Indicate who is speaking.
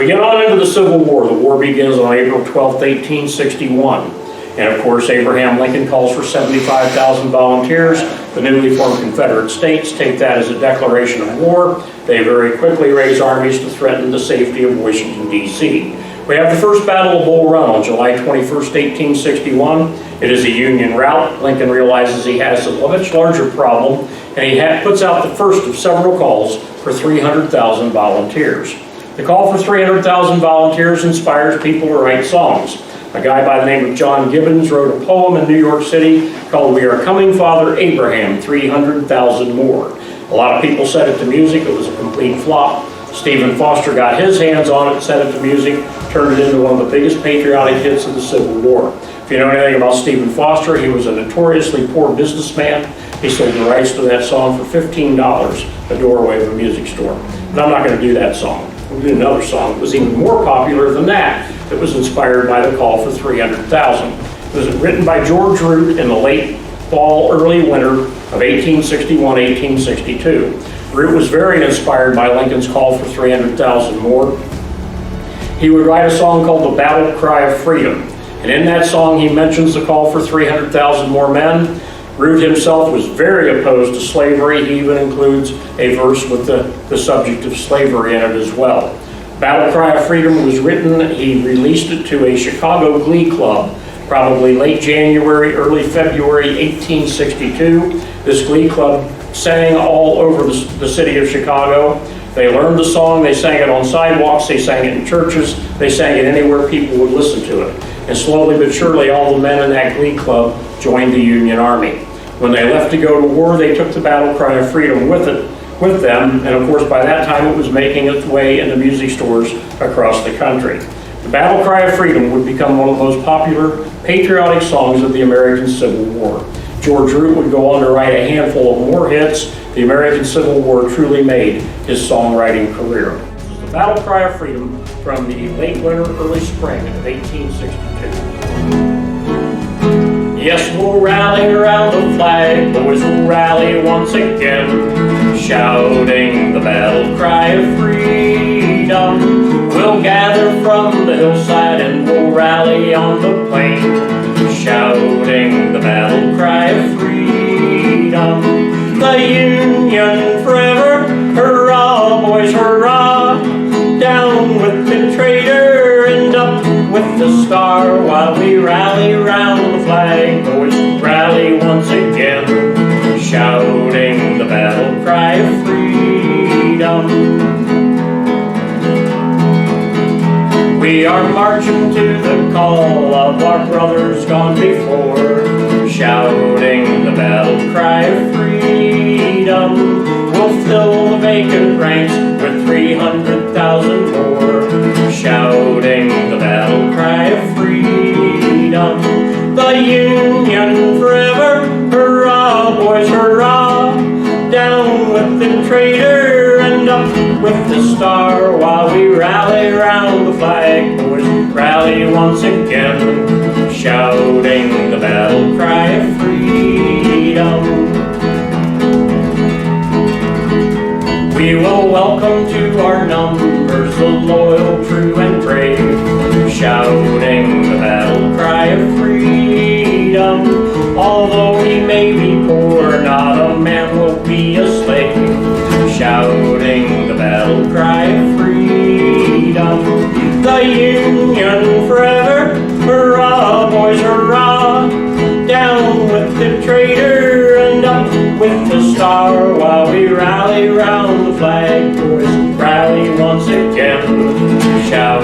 Speaker 1: We get on into the Civil War. The war begins on April 12, 1861. And of course, Abraham Lincoln calls for 75,000 volunteers. The newly formed Confederate States take that as a declaration of war. They very quickly raise armies to threaten the safety of Washington, D.C. We have the first Battle of Bull Run on July 21st, 1861. It is a Union rout. Lincoln realizes he has a much larger problem, and he puts out the first of several calls for 300,000 volunteers. The call for 300,000 volunteers inspires people to write songs. A guy by the name of John Gibbons wrote a poem in New York City called "We Are Coming, Father Abraham, 300,000 More." A lot of people set it to music. It was a complete flop. Stephen Foster got his hands on it, set it to music, turned it into one of the biggest patriotic hits of the Civil War. If you know anything about Stephen Foster, he was a notoriously poor businessman. He sold the rights to that song for $15, the doorway of a music store. But I'm not going to do that song. We'll do another song that was even more popular than that was inspired by the call for 300,000. It was written by George Root in the late fall, early winter of 1861-1862. Root was very inspired by Lincoln's call for 300,000 more. He would write a song called "The Battle Cry of Freedom." And in that song, he mentions the call for 300,000 more men. Root himself was very opposed to slavery. He even includes a verse with the subject of slavery in it as well. Battle Cry of Freedom was written. He released it to a Chicago Glee Club, probably late January, early February 1862. This Glee Club sang all over the city of Chicago. They learned the song, they sang it on sidewalks, they sang it in churches, they sang it anywhere people would listen to it. And slowly but surely, all the men in that Glee Club joined the Union Army. When they left to go to war, they took the Battle Cry of Freedom with them, and of course by that time it was making its way into music stores across the country. The Battle Cry of Freedom would become one of the most popular patriotic songs of the American Civil War. George Root would go on to write a handful of more hits. The American Civil War truly made his songwriting career. This is the Battle Cry of Freedom from the late winter, early spring of 1862. Yes, we'll rally around the flag, boys, we'll rally once again, shouting the battle cry of freedom. We'll gather from the hillside and we'll rally on the plain, shouting the battle cry of freedom. The Union forever, hurrah, boys, hurrah, down with the traitor and up with the star, while we rally round the flag, boys, rally once again, shouting the battle cry of freedom. We are marching to the call of our brothers gone before, shouting the battle cry of freedom. We'll fill the vacant ranks with 300,000 more, shouting the battle cry of freedom. The Union forever, hurrah, boys, hurrah, down with the traitor and up with the star, while we rally round the flag, boys, rally once again, shouting the battle cry of freedom. We will welcome to our numbers the loyal, true, and brave, shouting the battle cry of freedom. Although we may be poor, not a man will be a slave, shouting the battle cry of freedom. The Union forever, hurrah, boys, hurrah, down with the traitor and up with the star, while we rally round the flag, boys, rally once again, shout